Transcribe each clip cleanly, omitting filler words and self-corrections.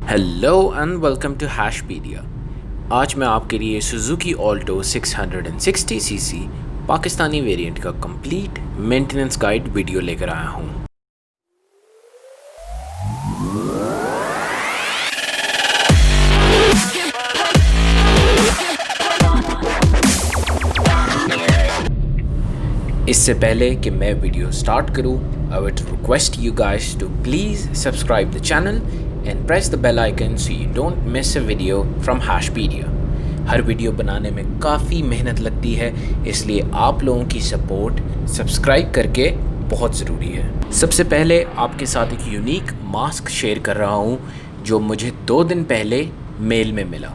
Hello and welcome to Hashpedia. आज मैं आपके लिए Suzuki Alto 660 CC Pakistani variant का कंप्लीट मेंटेनेंस गाइड वीडियो लेकर आया हूँ। इससे पहले कि मैं वीडियो स्टार्ट करूँ, I would request you guys to please subscribe the channel and press the bell icon so you don't miss a video from Hashpedia. हर वीडियो बनाने में काफ़ी मेहनत लगती है, इसलिए आप लोगों की सपोर्ट सब्सक्राइब करके बहुत ज़रूरी है। सबसे पहले आपके साथ एक यूनिक मास्क शेयर कर रहा हूँ जो मुझे 2 दिन पहले मेल में मिला।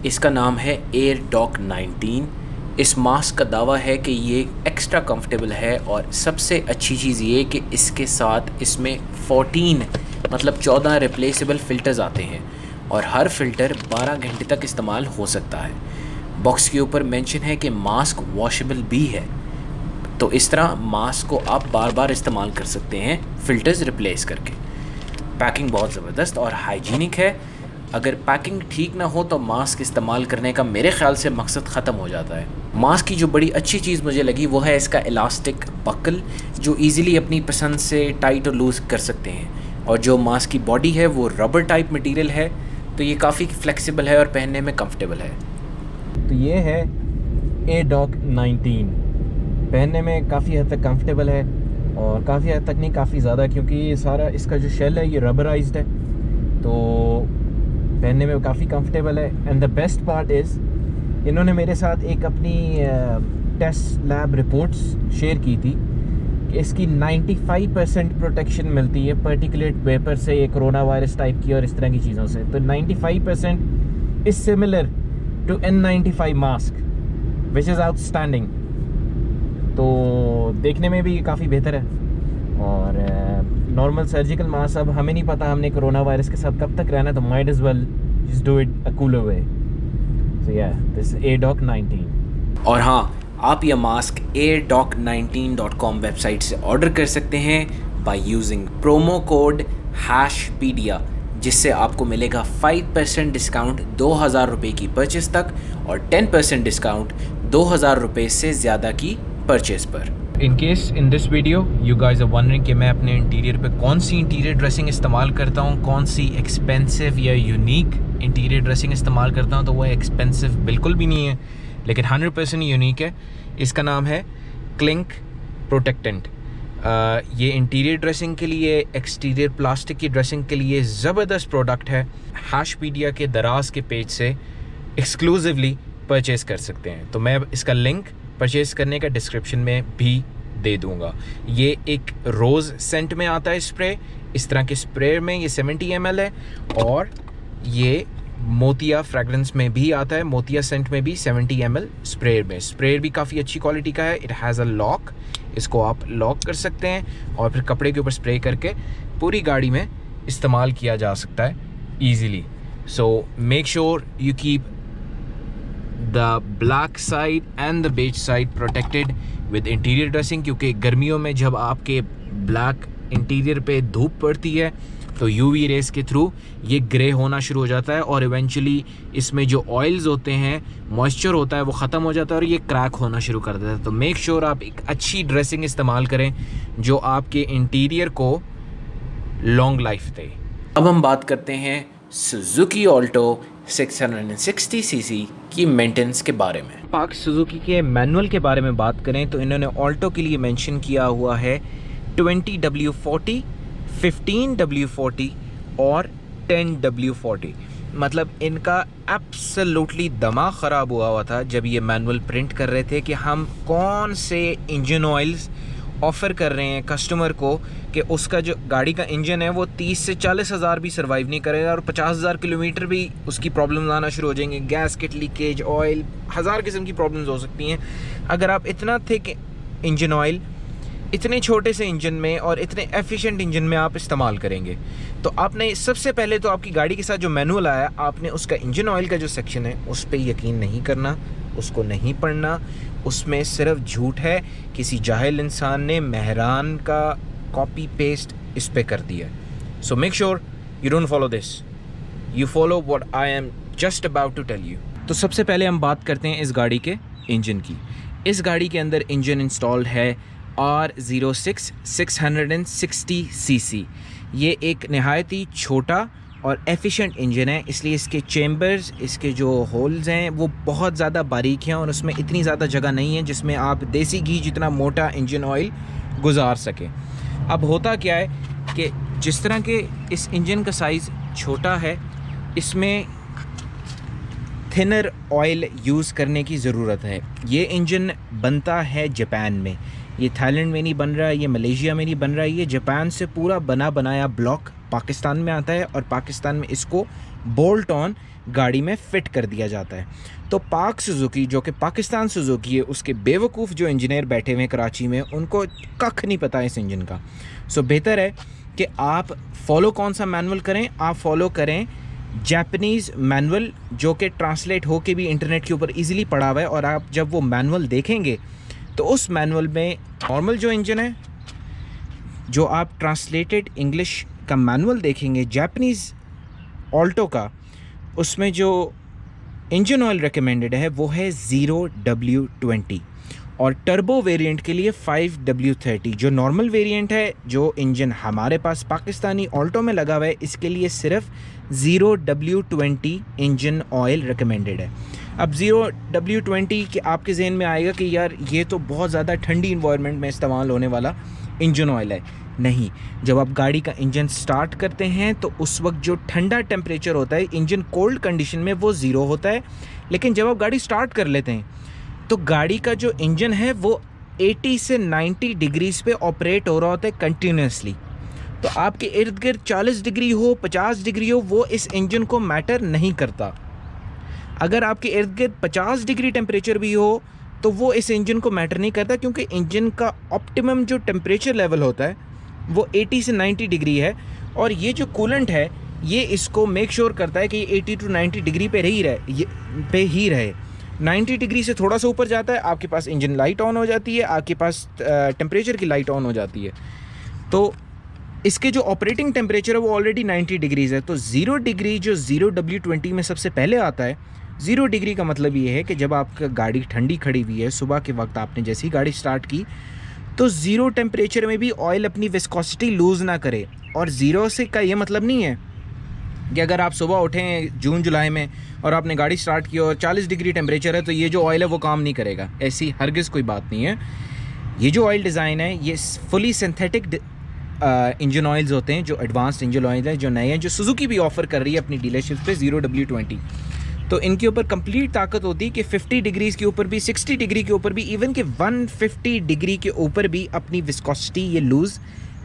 इसका नाम है एयर डॉक 19। इस मास्क का दावा है कि ये एक्स्ट्रा कंफर्टेबल है और सबसे अच्छी चीज़ ये कि इसके साथ इसमें 14 रिप्लेसेबल फ़िल्टर्स आते हैं और हर फ़िल्टर 12 घंटे तक इस्तेमाल हो सकता है। बॉक्स के ऊपर मेंशन है कि मास्क वॉशेबल भी है, तो इस तरह मास्क को आप बार बार इस्तेमाल कर सकते हैं फ़िल्टर्स रिप्लेस करके। पैकिंग बहुत ज़बरदस्त और हाइजीनिक है। अगर पैकिंग ठीक ना हो तो मास्क इस्तेमाल करने का मेरे ख़्याल से मकसद ख़त्म हो जाता है। मास्क की जो बड़ी अच्छी चीज़ मुझे लगी वो है इसका इलास्टिक बकल, जो ईज़िली अपनी पसंद से टाइट और लूज़ कर सकते हैं। और जो मास्क की बॉडी है वो रबर टाइप मटेरियल है, तो ये काफ़ी फ्लेक्सिबल है और पहनने में कंफर्टेबल है। तो ये है एयर डॉक 19। पहनने में काफ़ी हद तक कंफर्टेबल है और काफ़ी हद तक नहीं, काफ़ी ज़्यादा, क्योंकि ये सारा इसका जो शेल है ये रबराइज्ड है, तो पहनने में काफ़ी कंफर्टेबल है। And the best part is इन्होंने मेरे साथ एक अपनी टेस्ट लैब रिपोर्ट्स शेयर की थी कि इसकी 95% प्रोटेक्शन मिलती है पर्टिकुलेट वेपर से, ये कोरोना वायरस टाइप की और इस तरह की चीज़ों से। तो 95% is similar to N95 mask which is outstanding. तो देखने में भी काफ़ी बेहतर है। और नॉर्मल सर्जिकल मास्क, अब हमें नहीं पता हमने कोरोना वायरस के साथ कब तक रहना है, तो might as well just do it a cooler way. So yeah this air dock 19। और हाँ, आप यह मास्क airdoc19.com वेबसाइट से ऑर्डर कर सकते हैं बाय यूजिंग प्रोमो कोड हैशपीडिया, जिससे आपको मिलेगा 5% डिस्काउंट 2000 रुपये की परचेस तक और 10% डिस्काउंट 2000 रुपये से ज़्यादा की परचेस पर। In case in this video you guys are wondering कि मैं अपने इंटीरियर पे कौन सी इंटीरियर ड्रेसिंग इस्तेमाल करता हूँ, कौन सी एक्सपेंसिव या यूनिक इंटीरियर ड्रेसिंग इस्तेमाल करता हूँ, तो वो एक्सपेंसिव बिल्कुल भी नहीं है, लेकिन 100% यूनिक है। इसका नाम है क्लिंक प्रोटेक्टेंट। ये इंटीरियर ड्रेसिंग के लिए, एक्सटीरियर प्लास्टिक की ड्रेसिंग के लिए ज़बरदस्त प्रोडक्ट है। हैशपीडिया के दराज के पेज से एक्सक्लूसिवली परचेज़ कर सकते हैं, तो मैं इसका लिंक परचेज़ करने का डिस्क्रिप्शन में भी दे दूंगा। ये एक रोज़ सेंट में आता है स्प्रे, इस तरह के स्प्रे में ये 70 ml है, और ये मोतिया फ्रेगरेंस में भी आता है, मोतिया सेंट में भी 70 ml स्प्रे में। स्प्रे भी काफ़ी अच्छी क्वालिटी का है। इट हैज़ अ लॉक, इसको आप लॉक कर सकते हैं और फिर कपड़े के ऊपर स्प्रे करके पूरी गाड़ी में इस्तेमाल किया जा सकता है easily. So make sure you keep the black side and the beige side protected with interior dressing, क्योंकि गर्मियों में जब आपके ब्लैक इंटीरियर पे धूप पड़ती है तो यूवी रेस के थ्रू ये ग्रे होना शुरू हो जाता है और इवेंचुअली इसमें जो ऑयल्स होते हैं, मॉइस्चर होता है, वो ख़त्म हो जाता है और ये क्रैक होना शुरू कर देता है। तो मेक श्योर आप एक अच्छी ड्रेसिंग इस्तेमाल करें जो आपके इंटीरियर को लॉन्ग लाइफ दे। अब हम बात करते हैं सुजुकी ऑल्टो 660 सीसी की मेंटेनेंस के बारे में। पाक सुजुकी के मैनुअल के बारे में बात करें तो इन्होंने ऑल्टो के लिए मेंशन किया हुआ है 20W40, 15W40 और 10W40। मतलब इनका एब्सोल्युटली दिमाग ख़राब हुआ था जब ये मैनुअल प्रिंट कर रहे थे कि हम कौन से इंजन ऑयल्स ऑफ़र कर रहे हैं कस्टमर को कि उसका जो गाड़ी का इंजन है वो 30 से 40 हज़ार भी सर्वाइव नहीं करेगा और 50,000 किलोमीटर भी उसकी प्रॉब्लम्स आना शुरू हो जाएंगे। गैसकेट लीकेज, ऑयल, हज़ार किस्म की प्रॉब्लम्स हो सकती हैं। अगर आप इतना थिक इंजन ऑयल इतने छोटे से इंजन में और इतने एफिशिएंट इंजन में आप इस्तेमाल करेंगे, तो आपने सबसे पहले तो आपकी गाड़ी के साथ जो मैनुअल आया, आपने उसका इंजन ऑयल का जो सेक्शन है उस पर यकीन नहीं करना, उसको नहीं पढ़ना। उसमें सिर्फ झूठ है, किसी जाहिल इंसान ने मेहरान का कॉपी पेस्ट इस पे कर दिया। So make sure you don't follow this. you follow what I am just about to tell you. तो सबसे पहले हम बात करते हैं इस गाड़ी के इंजन की। इस गाड़ी के अंदर इंजन इंस्टॉल्ड है R06 660 cc। ये एक नहायत ही छोटा और एफिशिएंट इंजन है, इसलिए इसके चेम्बर्स, इसके जो होल्स हैं वो बहुत ज़्यादा बारीक हैं और उसमें इतनी ज़्यादा जगह नहीं है जिसमें आप देसी घी जितना मोटा इंजन ऑयल गुजार सकें। अब होता क्या है कि जिस तरह के इस इंजन का साइज़ छोटा है, इसमें थिनर ऑयल यूज़ करने की ज़रूरत है। ये इंजन बनता है जापान में, ये थाईलैंड में नहीं बन रहा है, ये मलेशिया में नहीं बन रहा है, ये जापान से पूरा बना बनाया ब्लॉक पाकिस्तान में आता है और पाकिस्तान में इसको बोल्ट ऑन गाड़ी में फ़िट कर दिया जाता है। तो पाक सुजुकी, जो कि पाकिस्तान सुजुकी है, उसके बेवकूफ़ जो इंजीनियर बैठे हुए हैं कराची में, उनको कख नहीं पता इस इंजन का। सो बेहतर है कि आप फॉलो कौन सा मैनुअल करें, आप फॉलो करें जापानीज़ मैनुअल, जो कि ट्रांसलेट हो के भी इंटरनेट के ऊपर ईज़िली पड़ा हुआ है। और आप जब वो मैनुअल देखेंगे तो उस मैनुअल में नॉर्मल जो इंजन है, जो आप ट्रांसलेटेड इंग्लिश का मैनुअल देखेंगे जापानीज़ ऑल्टो का, उसमें जो इंजन ऑयल रिकमेंडेड है वो है 0W20 और टर्बो वेरिएंट के लिए 5W30। जो नॉर्मल वेरिएंट है, जो इंजन हमारे पास पाकिस्तानी ऑल्टो में लगा हुआ है, इसके लिए सिर्फ 0W20 इंजन ऑयल रिकमेंडेड है। अब 0W20 के आपके जहन में आएगा कि यार ये तो बहुत ज़्यादा ठंडी इन्वायरमेंट में इस्तेमाल होने वाला इंजन ऑयल है। नहीं, जब आप गाड़ी का इंजन स्टार्ट करते हैं तो उस वक्त जो ठंडा टेम्परेचर होता है इंजन कोल्ड कंडीशन में वो 0 होता है, लेकिन जब आप गाड़ी स्टार्ट कर लेते हैं तो गाड़ी का जो इंजन है वो 80 से 90 डिग्रीज़ पे ऑपरेट हो रहा होता है कंटिन्यूसली। तो आपके इर्द गिर्द 40 डिग्री हो, 50 डिग्री हो, वो इस इंजन को मैटर नहीं करता। अगर आपके इर्द गिर्द 50 डिग्री टेम्परेचर भी हो तो वो इस इंजन को मैटर नहीं करता, क्योंकि इंजन का ऑप्टिमम जो टेम्परेचर लेवल होता है वो 80 से 90 डिग्री है। और ये जो कूलेंट है ये इसको मेक श्योर करता है कि ये 80 टू 90 डिग्री पे ही रहे। 90 डिग्री से थोड़ा सा ऊपर जाता है, आपके पास इंजन लाइट ऑन हो जाती है, आपके पास टेम्परेचर की लाइट ऑन हो जाती है। तो इसके जो ऑपरेटिंग टेम्परेचर है वो ऑलरेडी 90 डिग्रीज़ है। तो 0 डिग्री जो 0W20 में सबसे पहले आता है, 0 डिग्री का मतलब ये है कि जब आपका गाड़ी ठंडी खड़ी हुई है, सुबह के वक्त आपने जैसे ही गाड़ी स्टार्ट की, तो 0 टेम्परेचर में भी ऑयल अपनी विस्कोसिटी लूज़ ना करे। और 0 से का ये मतलब नहीं है कि अगर आप सुबह उठें जून जुलाई में और आपने गाड़ी स्टार्ट की और 40 डिग्री टेम्परेचर है तो ये जो ऑयल है वो काम नहीं करेगा। ऐसी हरगिज़ कोई बात नहीं है। ये जो ऑयल डिज़ाइन है ये फुली सिंथेटिक इंजन ऑयल्स होते हैं, जो एडवांस्ड इंजन ऑयल है, जो नए हैं, जो सुजुकी भी ऑफ़र कर रही है अपनी डीलरशिप पे 0W20। तो इनके ऊपर कंप्लीट ताकत होती है कि 50 डिग्रीज़ के ऊपर भी, 60 डिग्री के ऊपर भी, इवन कि 150 डिग्री के ऊपर भी अपनी विस्कोसिटी ये लूज़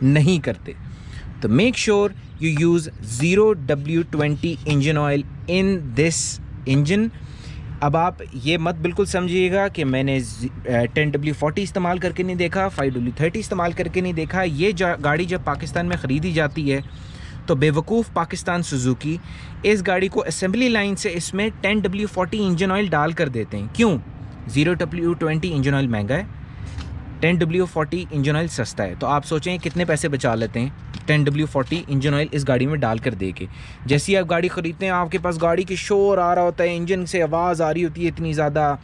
नहीं करते। तो make sure you use 0W20 engine oil in this engine. अब आप ये मत बिल्कुल समझिएगा कि मैंने 10W40 इस्तेमाल करके नहीं देखा, 5W30 इस्तेमाल करके नहीं देखा। ये गाड़ी जब पाकिस्तान में ख़रीदी जाती है तो बेवकूफ़ पाकिस्तान सुजुकी इस गाड़ी को असेंबली लाइन से इसमें 10W40 इंजन ऑयल डाल कर देते हैं। क्यों? 0W20 इंजन ऑयल महंगा है, 10W40 इंजन ऑयल सस्ता है। तो आप सोचें कितने पैसे बचा लेते हैं 10W40 इंजन ऑयल इस गाड़ी में डाल कर दे के। जैसे ही आप गाड़ी ख़रीदते हैं आपके पास गाड़ी की शोर आ रहा होता है, इंजन से आवाज़ आ रही होती है इतनी ज़्यादा,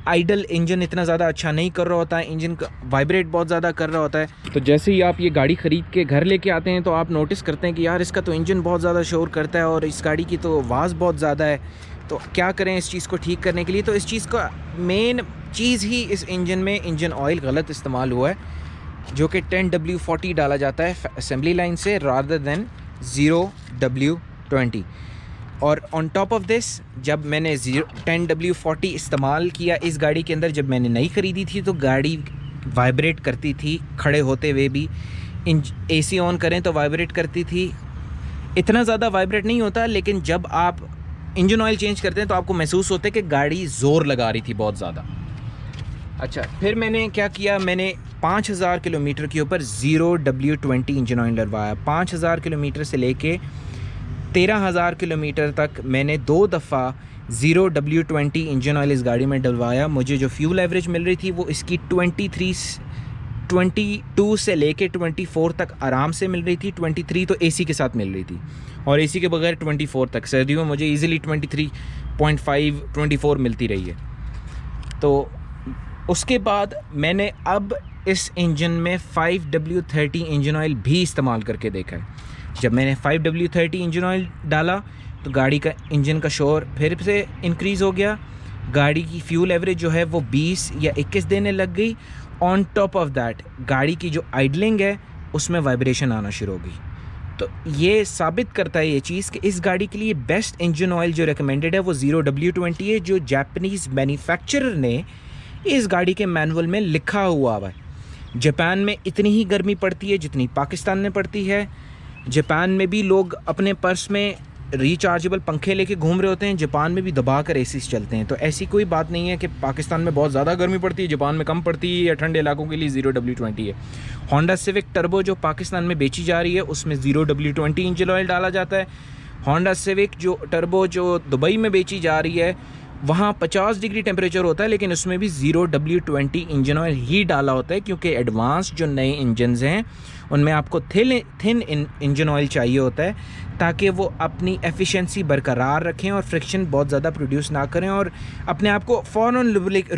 आइडल इंजन इतना ज़्यादा अच्छा नहीं कर रहा होता है, इंजन का वाइब्रेट बहुत ज़्यादा कर रहा होता है। तो जैसे ही आप ये गाड़ी ख़रीद के घर लेके आते हैं तो आप नोटिस करते हैं कि यार इसका तो इंजन बहुत ज़्यादा शोर करता है और इस गाड़ी की तो आवाज़ बहुत ज़्यादा है। तो क्या करें इस चीज़ को ठीक करने के लिए? तो इस चीज़ का मेन चीज़ ही इस इंजन में इंजन ऑयल गलत इस्तेमाल हुआ है, जो कि 10W40 डाला जाता है असेंबली लाइन से रादर दैन 0W20। और ऑन टॉप ऑफ दिस, जब मैंने 10W40 इस्तेमाल किया इस गाड़ी के अंदर, जब मैंने नई ख़रीदी थी तो गाड़ी वाइब्रेट करती थी खड़े होते हुए भी, AC ऑन करें तो वाइब्रेट करती थी। इतना ज़्यादा वाइब्रेट नहीं होता, लेकिन जब आप इंजन ऑयल चेंज करते हैं तो आपको महसूस होता है कि गाड़ी ज़ोर लगा रही थी बहुत ज़्यादा। अच्छा, फिर मैंने क्या किया, मैंने 5000 किलोमीटर के ऊपर 0W20 इंजन ऑयल डलवाया। 5000 किलोमीटर से लेके 13000 किलोमीटर तक मैंने 2 दफ़ा 0W20 इंजन ऑयल इस गाड़ी में डलवाया। मुझे जो फ्यूल एवरेज मिल रही थी वो इसकी 22 से लेके 24 तक आराम से मिल रही थी, 23 तो एसी के साथ मिल रही थी, और एसी के बगैर 24 तक। सर्दियों में मुझे इजीली 23.5 24 मिलती रही है। तो उसके बाद मैंने अब इस इंजन में 5W30 इंजन ऑयल भी इस्तेमाल करके देखा है। जब मैंने 5W30 इंजन ऑयल डाला तो गाड़ी का इंजन का शोर फिर से इंक्रीज़ हो गया, गाड़ी की फ्यूल एवरेज जो है वो 20 या 21 देने लग गई। ऑन टॉप ऑफ दैट गाड़ी की जो आइडलिंग है उसमें वाइब्रेशन आना शुरू हो गई। तो ये साबित करता है ये चीज़ कि इस गाड़ी के लिए बेस्ट इंजन ऑयल जो रिकमेंडेड है वो 0W20 है, जो जापानीज़ मैन्युफैक्चरर ने इस गाड़ी के मैनुअल में लिखा हुआ है। जापान में इतनी ही गर्मी पड़ती है जितनी पाकिस्तान में पड़ती है। जापान में भी लोग अपने पर्स में रिचार्जेबल पंखे लेके घूम रहे होते हैं, जापान में भी दबा कर एसीज चलते हैं। तो ऐसी कोई बात नहीं है कि पाकिस्तान में बहुत ज़्यादा गर्मी पड़ती है, जापान में कम पड़ती है, या ठंडे इलाकों के लिए 0W20 है। होंडा सिविक टर्बो जो पाकिस्तान में बेची जा रही है उसमें 0W20 इंजन ऑयल डाला जाता है। होंडा सिविक जो टर्बो जो दुबई में बेची जा रही है वहाँ 50 डिग्री टेम्परेचर होता है, लेकिन उसमें भी 0W20 इंजन ऑयल ही डाला होता है, क्योंकि एडवांस जो नए इंजन्स हैं उनमें आपको थिन इंजन ऑयल चाहिए होता है, ताकि वो अपनी एफिशिएंसी बरकरार रखें और फ्रिक्शन बहुत ज़्यादा प्रोड्यूस ना करें और अपने आप को फ़ौरन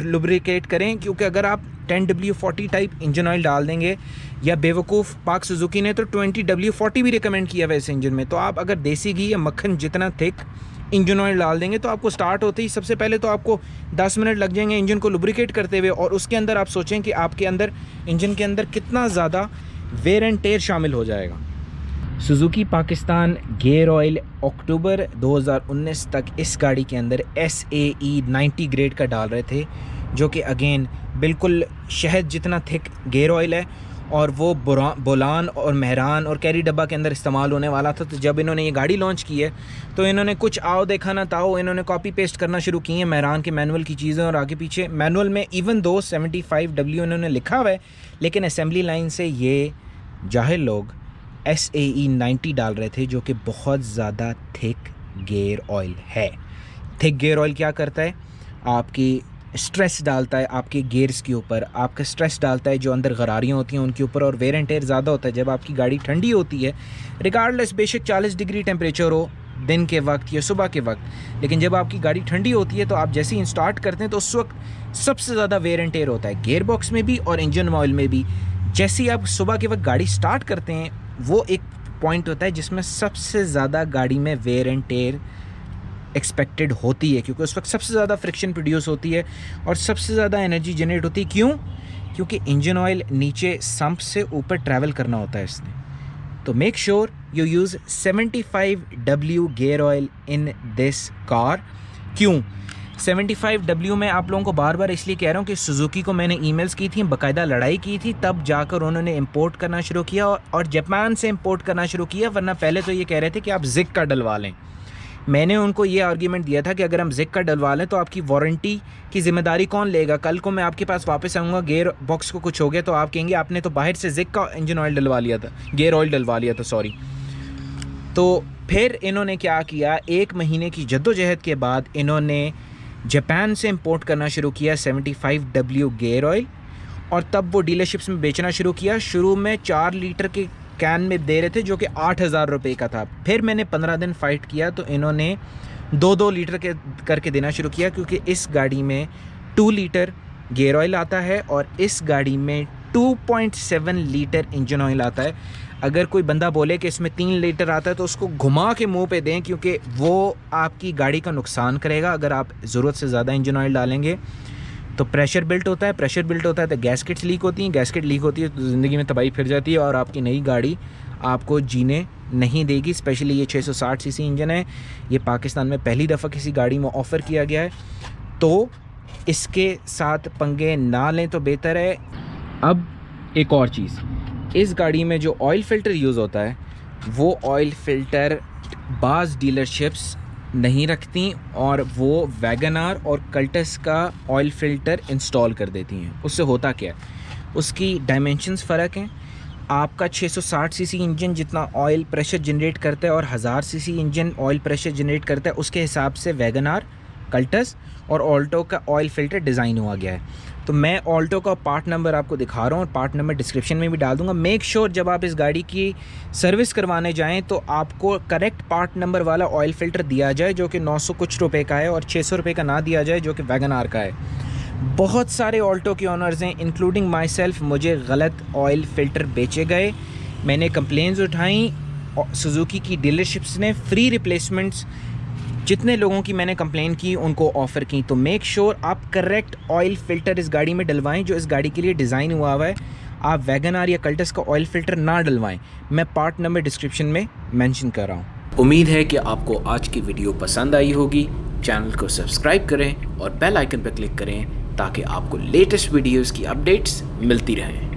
लुब्रिकेट करें। क्योंकि अगर आप 10W40 टाइप इंजन ऑयल डाल देंगे, या बेवकूफ़ पाक सुजुकी ने तो 20W40 भी रिकमेंड किया वैसे इंजन में, तो आप अगर देसी घी या मक्खन जितना थिक इंजन ऑयल डाल देंगे तो आपको स्टार्ट होते ही सबसे पहले तो आपको 10 मिनट लग जाएंगे इंजन को लुब्रिकेट करते हुए, और उसके अंदर आप सोचें कि आपके अंदर इंजन के अंदर कितना ज़्यादा वेयर एंड टेयर शामिल हो जाएगा। सुजुकी पाकिस्तान गियर ऑयल अक्टूबर 2019 तक इस गाड़ी के अंदर SAE 90 ग्रेड का डाल रहे थे, जो कि अगेन बिल्कुल शहद जितना थिक गियर ऑयल है, और वो बोलान और मेहरान और कैरी डब्बा के अंदर इस्तेमाल होने वाला था। तो जब इन्होंने ये गाड़ी लॉन्च की है तो इन्होंने कुछ आओ देखा ना ताओ, इन्होंने कॉपी पेस्ट करना शुरू की है मेहरान के मैनुअल की चीज़ें, और आगे पीछे मैनुअल में इवन दो 75W इन्होंने लिखा हुआ है, लेकिन असेंबली लाइन से ये जाहिल लोग SAE 90 डाल रहे थे, जो कि बहुत ज़्यादा थिक गियर ऑयल है। थिक गियर ऑयल क्या करता है, आपकी स्ट्रेस डालता है आपके गियर्स के ऊपर, आपका स्ट्रेस डालता है जो अंदर गरारियाँ होती हैं उनके ऊपर, और वेयर एंड टेयर ज़्यादा होता है जब आपकी गाड़ी ठंडी होती है। रिगार्डलेस बेशक 40 डिग्री टेम्परेचर हो दिन के वक्त या सुबह के वक्त, लेकिन जब आपकी गाड़ी ठंडी होती है तो आप जैसे ही स्टार्ट करते हैं तो उस वक्त सबसे ज़्यादा वेयर एंड टेयर होता है, गियर बॉक्स में भी और इंजन ऑयल में भी। जैसे ही आप सुबह के वक्त गाड़ी स्टार्ट करते हैं वो एक पॉइंट होता है जिसमें सबसे ज़्यादा गाड़ी में वेयर एंड टेयर एक्सपेक्टेड होती है, क्योंकि उस वक्त सबसे ज़्यादा फ्रिक्शन प्रोड्यूस होती है और सबसे ज़्यादा एनर्जी जनरेट होती है। क्यों? क्योंकि इंजन ऑयल नीचे सम्प से ऊपर ट्रैवल करना होता है इसने। तो make sure you use 75W gear oil in this car. क्यों 75W में आप लोगों को बार बार इसलिए कह रहा हूँ कि सुजुकी को मैंने ईमेल्स की थी, बाकायदा लड़ाई की थी, तब जाकर उन्होंने इंपोर्ट करना शुरू किया और जापान से इंपोर्ट करना शुरू किया, वरना पहले तो ये कह रहे थे कि आप जिक का डलवा लें। मैंने उनको ये आर्गूमेंट दिया था कि अगर हम जिक का डलवा लें तो आपकी वारंटी की ज़िम्मेदारी कौन लेगा? कल को मैं आपके पास वापस आऊँगा, गियर बॉक्स को कुछ हो गया तो आप कहेंगे आपने तो बाहर से जिक का इंजन ऑयल डलवा लिया था, गियर ऑयल डलवा लिया था, सॉरी। तो फिर इन्होंने क्या किया, 1 महीने की जद्दोजहद के बाद इन्होंने जापान से इंपोर्ट करना शुरू किया 75W गियर ऑयल, और तब वो डीलरशिप्स में बेचना शुरू किया। शुरू में 4 लीटर के कैन में दे रहे थे जो कि 8,000 रुपये का था। फिर मैंने 15 दिन फाइट किया तो इन्होंने 2-2 लीटर के करके देना शुरू किया, क्योंकि इस गाड़ी में 2 लीटर गियर ऑयल आता है और इस गाड़ी में 2.7 लीटर इंजन ऑयल आता है। अगर कोई बंदा बोले कि इसमें 3 लीटर आता है तो उसको घुमा के मुंह पे दें, क्योंकि वो आपकी गाड़ी का नुकसान करेगा। अगर आप ज़रूरत से ज़्यादा इंजन ऑयल डालेंगे तो प्रेशर बिल्ट होता है, तो गैसकेट्स लीक होती हैं, गैसकेट लीक होती है तो ज़िंदगी में तबाही फिर जाती है और आपकी नई गाड़ी आपको जीने नहीं देगी। स्पेशली ये 660 सीसी इंजन है, ये पाकिस्तान में पहली दफ़ा किसी गाड़ी में ऑफ़र किया गया है, तो इसके साथ पंगे ना लें तो बेहतर है। अब एक और चीज़, इस गाड़ी में जो ऑयल फ़िल्टर यूज़ होता है वो ऑयल फ़िल्टर बाज़ डीलरशिप्स नहीं रखती और वो वैगनार और कल्टस का ऑयल फ़िल्टर इंस्टॉल कर देती हैं। उससे होता क्या है, उसकी डायमेंशंस फ़र्क हैं। आपका 660 सीसी इंजन जितना ऑयल प्रेशर जनरेट करता है और 1000 CC engine oil pressure generate करता है, उसके हिसाब से वैगनार, कल्टस और ऑल्टो का ऑयल फ़िल्टर डिज़ाइन हुआ गया है। तो मैं ऑल्टो का पार्ट नंबर आपको दिखा रहा हूँ और पार्ट नंबर डिस्क्रिप्शन में भी डाल दूँगा। मेक श्योर जब आप इस गाड़ी की सर्विस करवाने जाएं तो आपको करेक्ट पार्ट नंबर वाला ऑयल फ़िल्टर दिया जाए जो कि 900 कुछ रुपए का है, और 600 रुपये का ना दिया जाए जो कि वैगन आर का है। बहुत सारे ऑल्टो के ओनर्स हैं इंक्लूडिंग माई सेल्फ, मुझे गलत ऑयल फ़िल्टर बेचे गए। मैंने कंप्लेंट्स उठाई, सुजुकी की डीलरशिप्स ने फ्री रिप्लेसमेंट्स जितने लोगों की मैंने कंप्लेन की उनको ऑफ़र की। तो मेक श्योर आप करेक्ट ऑयल फ़िल्टर इस गाड़ी में डलवाएं जो इस गाड़ी के लिए डिज़ाइन हुआ हुआ है। आप वैगन आर या कल्टस का ऑयल फ़िल्टर ना डलवाएं। मैं पार्ट नंबर डिस्क्रिप्शन में मेंशन कर रहा हूँ। उम्मीद है कि आपको आज की वीडियो पसंद आई होगी। चैनल को सब्सक्राइब करें और बेल आइकन पर क्लिक करें ताकि आपको लेटेस्ट वीडियोस की अपडेट्स मिलती रहें।